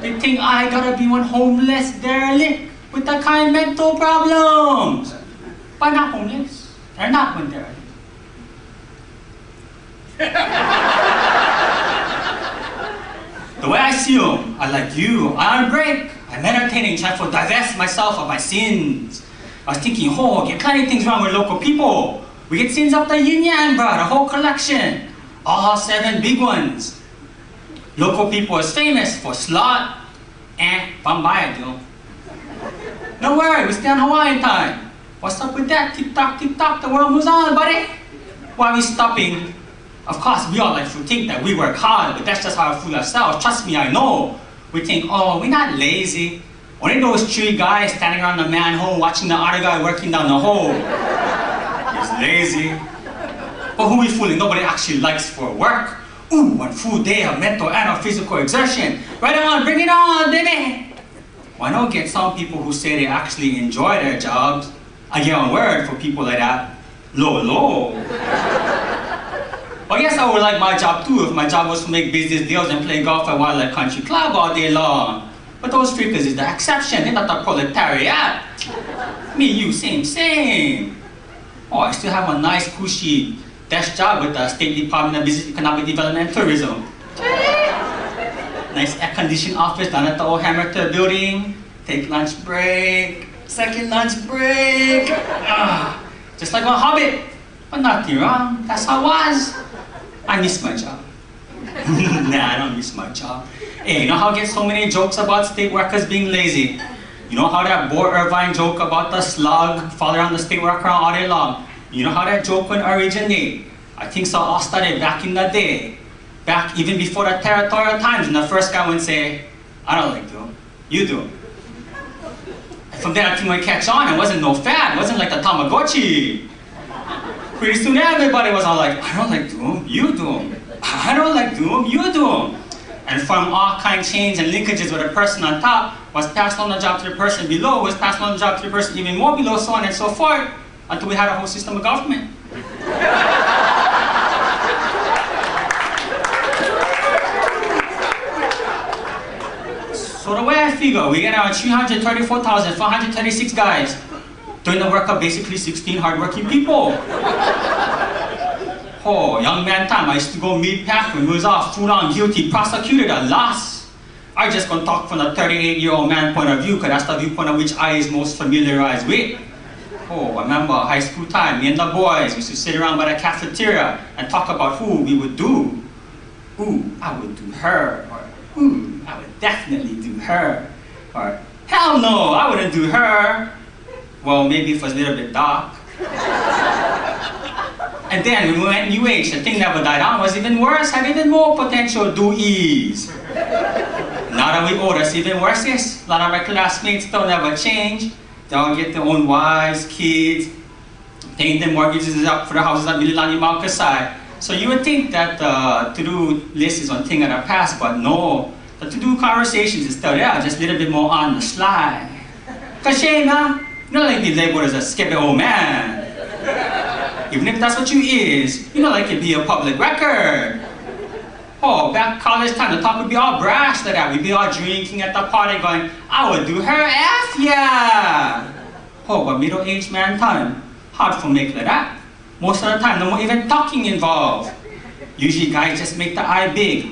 They think I gotta be one homeless derelict with the kind of mental problems. But not homeless. They're not one derelict. The way I see them, I like you, I'm on a break. I'm meditating, trying to divest myself of my sins. I was thinking, oh, get plenty of things wrong with local people. We get sins up the yin-yang, bro, the whole collection. All 7 big ones. Local people is famous for slot and Bambaya, dude. No worry, we stay on Hawaiian time. What's up with that? Tick-tock, the world moves on, buddy. Why are we stopping? Of course, we all like to think that we work hard, but that's just how we fool ourselves. Trust me, I know. We think, oh, we're not lazy. Only those 3 guys standing around the manhole watching the other guy working down the hole. He's lazy. But who we fooling? Nobody actually likes for work. Ooh, one full day of mental and physical exertion. Right on, bring it on, baby. Why not get some people who say they actually enjoy their jobs? I get on word for people like that. Low. Well, I guess I would like my job too if my job was to make business deals and play golf at Wildlife Country Club all day long. But those freakers is the exception, they're not the proletariat. Me, you, same. Oh, I still have a nice, cushy desk job with the State Department of Business, Economic Development and Tourism. Nice air-conditioned office down at the old Hamilton building. Take lunch break, second lunch break. Just like a hobbit, but nothing wrong. That's how it was. I miss my job. Nah, I don't miss my job. Hey, you know how I get so many jokes about state workers being lazy? You know how that Boar Irvine joke about the slug fall around the state worker all day long? You know how that joke went originate? I think so all started back in the day. Back even before the territorial times, and the first guy would say, I don't like doom, you do. And from there, I think we catch on. It wasn't no fad. It wasn't like the Tamagotchi. Pretty soon everybody was all like, I don't like doom, you do. I don't like doom, you do. And from all kind of chains and linkages where the person on top was passed on the job to the person below, was passed on the job to the person even more below, so on and so forth, until we had a whole system of government. So the way I figure, we get around 334,436 guys doing the work of basically 16 hardworking people. Oh, young man time, I used to go meet Pac when we was all fool on guilty, prosecuted a loss. I just gonna talk from the 38-year-old man point of view, because that's the viewpoint of which I is most familiarized with. Oh, I remember high school time, me and the boys used to sit around by the cafeteria and talk about who we would do. Ooh, I would do her, or ooh, I would definitely do her, or hell no, I wouldn't do her. Well, maybe if it was a little bit dark. And then when we went New Age, the thing that would die down was even worse, had even more potential do-ease. Now that we older, it's even worse. Yes, a lot of my classmates don't ever change. They all get their own wives, kids, paying their mortgages up for the houses at Mililani Mount Kasai. So you would think that the to-do list is one thing of the past, but no. The to-do conversations is still there, just a little bit more on the slide. Cause shame, huh? You don't like be labeled as a skippy old man. Even if that's what you is, you don't like it be a public record. Oh, back college time, the talk would be all brash like that. We'd be all drinking at the party going, I would do her F, yeah. Oh, but middle-aged man time, hard for make like that. Most of the time, no more even talking involved. Usually guys just make the eye big.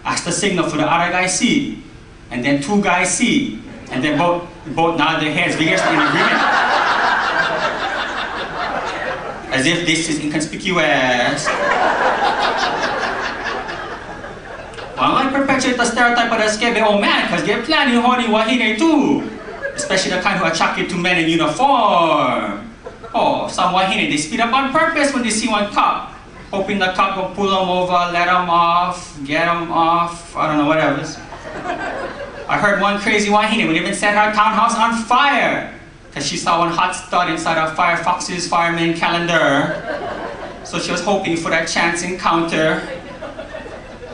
Ask the signal for the other guy see. And then 2 guys see. And then both nod their heads vigorously in agreement. As if this is inconspicuous. Well, I like perpetuate the stereotype of the scabby old man, because they're plenty horny wahine too. Especially the kind who are attracted to men in uniform. Oh, some wahine, they speed up on purpose when they see one cop, hoping the cop will pull them over, let them off, get them off, I don't know, whatever. I heard one crazy wahine would even set her townhouse on fire because she saw one hot stud inside of Firefox's fireman calendar. So she was hoping for that chance encounter.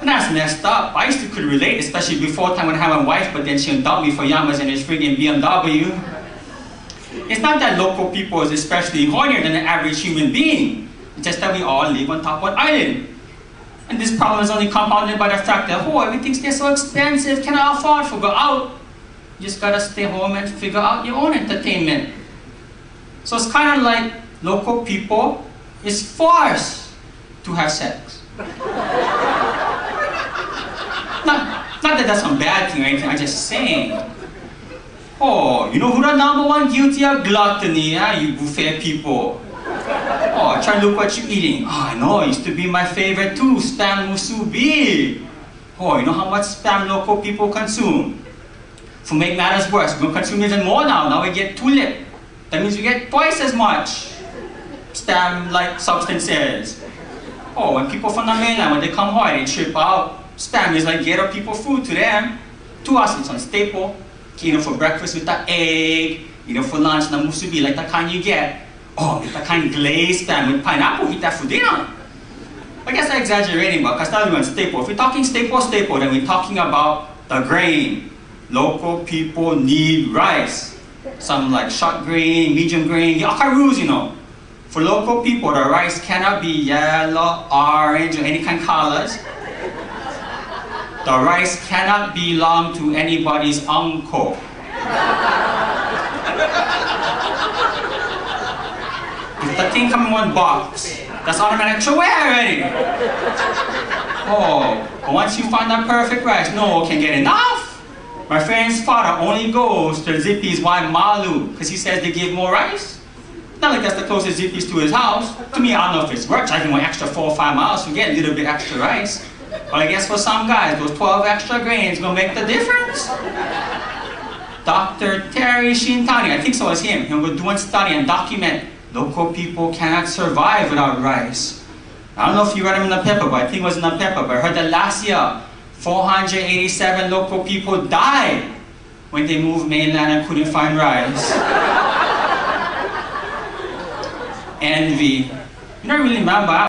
And that's messed up. I used to could relate, especially before time when I had my wife, but then she would dump me for Yamas and his friggin' BMW. It's not that local people is especially hornier than an average human being. It's just that we all live on top of an island. And this problem is only compounded by the fact that, oh, everything's there so expensive, cannot afford to go out. You just gotta stay home and figure out your own entertainment. So it's kind of like local people is forced to have sex. Not that that's some bad thing or anything, I'm just saying. Oh, you know who the #1 guilty of gluttony, huh, you buffet people? Oh, try to look what you're eating. Oh, I know, it used to be my favorite too, spam musubi. Oh, you know how much spam local people consume? To make matters worse, we're going to consume even more now. Now we get tulip. That means we get twice as much spam-like substances. Oh, when people from the mainland, when they come here, they trip out. Spam is like ghetto people food to them. To us, it's a staple. You know, for breakfast with the egg. You know, for lunch, the musubi, like the kind you get. Oh, with the kind glazed spam with pineapple, eat that for dinner. I guess I'm exaggerating, but because that's not even staple. If we're talking staple, then we're talking about the grain. Local people need rice. Some like short grain, medium grain, the akaroos, you know. For local people, the rice cannot be yellow, orange, or any kind of colors. The rice cannot belong to anybody's uncle. If the thing comes in one box, that's automatic away already. Oh, but once you find that perfect rice, no one can get enough. My friend's father only goes to Zippy's Waimalu because he says they give more rice. Not like that's the closest Zippy's to his house. To me, I don't know if it's worth driving one extra 4 or 5 miles to get a little bit extra rice. But I guess for some guys, those 12 extra grains will make the difference. Dr. Terry Shintani, I think so was him. He will do one study and document local people cannot survive without rice. I don't know if you read him in the paper, but I think it was in the paper. But I heard that last year, 487 local people died when they moved mainland and couldn't find rice. Envy. You don't really remember.